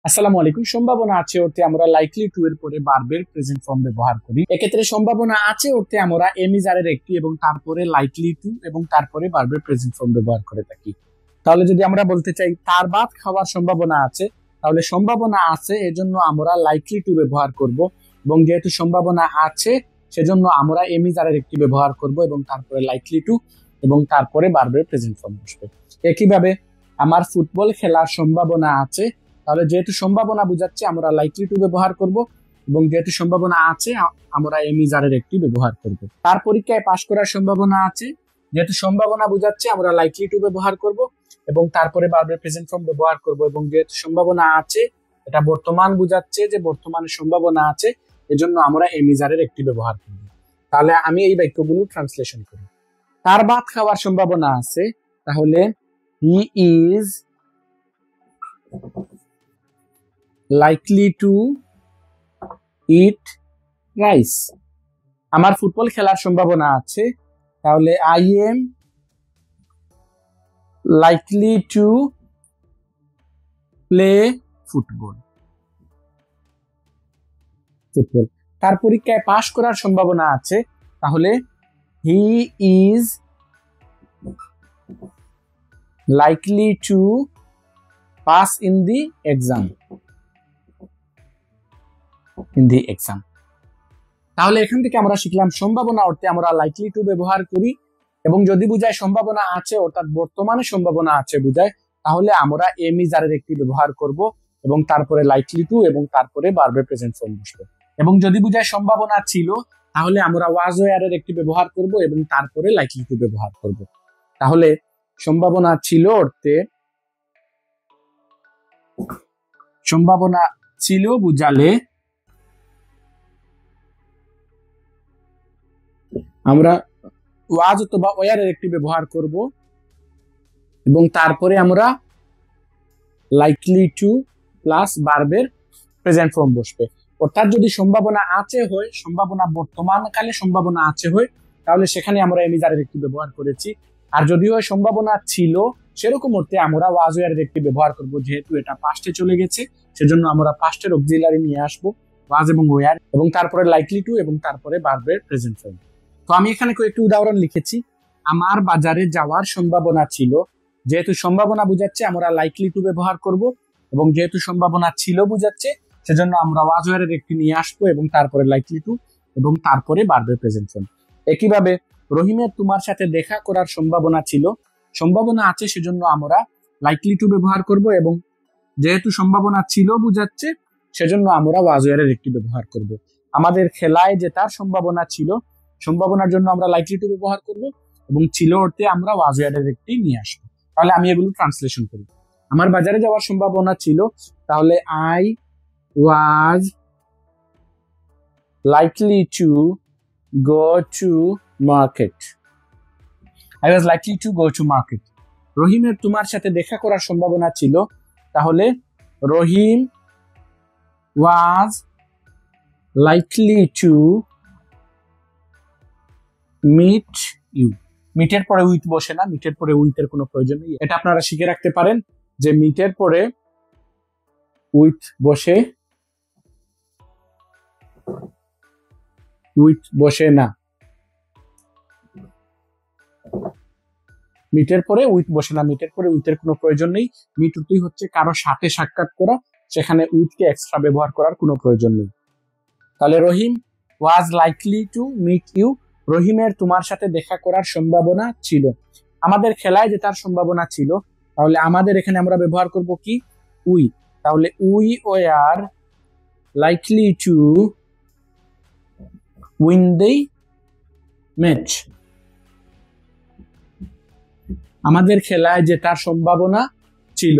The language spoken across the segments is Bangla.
আসসালামু আলাইকুম। সম্ভাবনা আছে অর্থে আমরা লাইকলি টু এর পরে বারবের প্রেজেন্ট ফর্ম ব্যবহার করি। এক্ষেত্রে সম্ভাবনা আছে অর্থে আমরা এমিজারের একটি এবং তারপরে লাইকলি টু এবং তারপরে বারবের প্রেজেন্ট ফর্ম ব্যবহার করে থাকি। তাহলে যদি আমরা বলতে চাই তার ভাত খাওয়ার সম্ভাবনা আছে, তাহলে সম্ভাবনা আছে এজন্য আমরা লাইকলি টু ব্যবহার করব, এবং যেহেতু সম্ভাবনা আছে সেজন্য আমরা এমিজারের একটি ব্যবহার করব এবং তারপরে লাইকলি টু এবং তারপরে বারবের প্রেজেন্ট ফর্ম বসবে। একইভাবে আমার ফুটবল খেলার সম্ভাবনা আছে, তাহলে যেহেতু সম্ভাবনা বোঝাচ্ছে আমরা লাইকলি টু ব্যবহার করব, এবং যেহেতু সম্ভাবনা আছে আমরা এমিজারের একটি ব্যবহার করব। তার পরীক্ষায় পাশ করার সম্ভাবনা আছে, যেহেতু সম্ভাবনা বোঝাচ্ছে আমরা লাইকলি টু ব্যবহার করব এবং তারপরে বারবার প্রেজেন্ট ফর্ম ব্যবহার করব, এবং যেহেতু সম্ভাবনা আছে এটা বর্তমান বোঝাচ্ছে যে বর্তমানে সম্ভাবনা আছে, এজন্য আমরা এমিজারের একটি ব্যবহার করব। তাহলে আমি এই বাক্যগুলো ট্রান্সলেশন করি। তার ভাত খাওয়ার সম্ভাবনা আছে, তাহলে he is likely to eat rice. আমার ফুটবল খেলার সম্ভাবনা আছে, তাহলে I am likely to play football. তার পরীক্ষায় পাশ করার সম্ভাবনা আছে, তাহলে he is likely to pass in the exam. তাহলে এখান থেকে আমরা শিখলাম সম্ভাবনা অর্থে আমরা লাইকলি টু ব্যবহার করি, এবং যদি বুঝায় সম্ভাবনা আছে অর্থাৎ বর্তমানে সম্ভাবনা আছে বুঝায়, তাহলে আমরা এমিজারের একটি ব্যবহার করব এবং তারপরে লাইকলি টু এবং তারপরে বারবার প্রেজেন্ট ফর্ম বসবে। এবং যদি বুঝায় সম্ভাবনা ছিল, তাহলে আমরা ওয়াজ ওয়্যারের একটি ব্যবহার করব এবং তারপরে লাইকলি টু ব্যবহার করব। তাহলে সম্ভাবনা ছিল অর্থে সম্ভাবনা ছিল বুঝালে আমরা ওয়াজ অথবা ওয়ারের একটি ব্যবহার করব এবং তারপরে আমরা লাইকলি টু প্লাস ভার্বের প্রেজেন্ট ফর্ম বসবে। অর্থাৎ যদি সম্ভাবনা আছে হয়, সম্ভাবনা বর্তমানকালে সম্ভাবনা আছে হয়, তাহলে সেখানে আমরা এমিজারের একটি ব্যবহার করেছি। আর যদিও সম্ভাবনা ছিল সেরকম অর্থে আমরা ওয়াজ ওয়ারের একটি ব্যবহার করব, যেহেতু এটা পাস্টে চলে গেছে সেজন্য আমরা পাস্টের অক্সিলারি নিয়ে আসবো ওয়াজ এবং ওয়ার, এবং তারপরে লাইকলি টু এবং তারপরে ভার্বের প্রেজেন্ট ফর্ম। তো আমি এখানে কয়েকটি উদাহরণ লিখেছি। আমার বাজারে যাওয়ার সম্ভাবনা ছিল, যেহেতু সম্ভাবনা বুঝাচ্ছে আমরা লাইকলি টু ব্যবহার করব, এবং যেহেতু সম্ভাবনা ছিল বুঝাচ্ছে সেজন্য আমরা ওয়াজ ওয়ারের একটি নিয়ে আসবো এবং তারপরে লাইকলি টু এবং তারপরে ভার্বের প্রেজেন্ট ফর্ম। একইভাবে রহিমের তোমার সাথে দেখা করার সম্ভাবনা ছিল, সম্ভাবনা আছে সেজন্য আমরা লাইকলি টু ব্যবহার করব, এবং যেহেতু সম্ভাবনা ছিল বুঝাচ্ছে সেজন্য আমরা ওয়াজ ওয়ারের একটি ব্যবহার করব। আমাদের খেলায় জেতার সম্ভাবনা ছিল, সম্ভাবনার জন্য আমরা লাইকলি টু ব্যবহার করব, এবং ছিল অর্থে আমরা ওয়াজ ওয়ারের একটি নিয়ে আসবো। তাহলে আমি এগুলো ট্রান্সলেশন করি। আমার বাজারে যাওয়ার সম্ভাবনা ছিল, তাহলে I was likely to go to market. I was likely to go to market. রহিমের তোমার সাথে দেখা করার সম্ভাবনা ছিল, তাহলে Rahim was likely to meet you. মিটের পরে উইথ বসে না, মিটের পরে উইথের কোনো প্রয়োজন নেই, এটা আপনারা শিখে রাখতে পারেন যে মিটের পরে উইথ বসে, উইথ বসে না, মিটের পরে উইথ বসে না, মিটের পরে উইথের কোনো প্রয়োজন নেই। মিট উঠতেই হচ্ছে কারো সাথে সাক্ষাৎ করা, সেখানে উইথকে এক্সট্রা ব্যবহার করার কোনো প্রয়োজন নেই। তাহলে Rahim was likely to meet you, রহিমের তোমার সাথে দেখা করার সম্ভাবনা ছিল। আমাদের খেলায় জেতার সম্ভাবনা ছিল, তাহলে আমাদের এখানে আমরা ব্যবহার করব কি উই, তাহলে we were likely to win the match. আমাদের খেলায় জেতার সম্ভাবনা ছিল।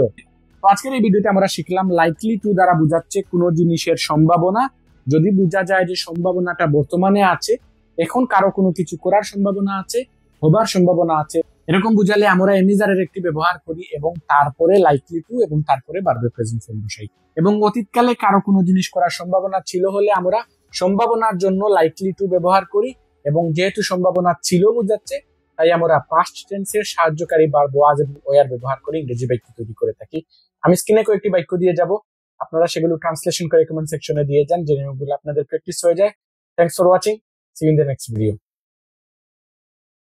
তো আজকের এই ভিডিওতে আমরা শিখলাম লাইকলি টু দ্বারা বোঝাচ্ছে কোনো জিনিসের সম্ভাবনা, যদি বোঝা যায় যে সম্ভাবনাটা বর্তমানে আছে, এখন কারো কোনো কিছু করার সম্ভাবনা আছে, হবার সম্ভাবনা আছে, এরকম বুঝালে আমরা এমিজারের একটি ব্যবহার করি এবং তারপরে লাইকলি টু এবং তারপরে ভার্বের প্রেজেন্ট ফর্ম বসাই। এবং অতীতকালে কারো কোনো জিনিস করার সম্ভাবনা ছিল হলে আমরা সম্ভাবনার জন্য লাইকলি টু ব্যবহার করি, এবং যেহেতু সম্ভাবনা ছিল বোঝাচ্ছে তাই আমরা পাস্ট টেন্সের সাহায্যকারী ভার্ব ওয়াজ এবং ওয়ার ব্যবহার করে ইংরেজি বাক্য তৈরি করে থাকি। আমি স্ক্রিনে কয়েকটি বাক্য দিয়ে যাব, আপনারা সেগুলো ট্রান্সলেশন করে কমেন্ট সেকশনে দিয়ে যান, যে নিয়মগুলো আপনাদের প্র্যাকটিস হয়ে যায়। Thanks for watching, see you in the next video.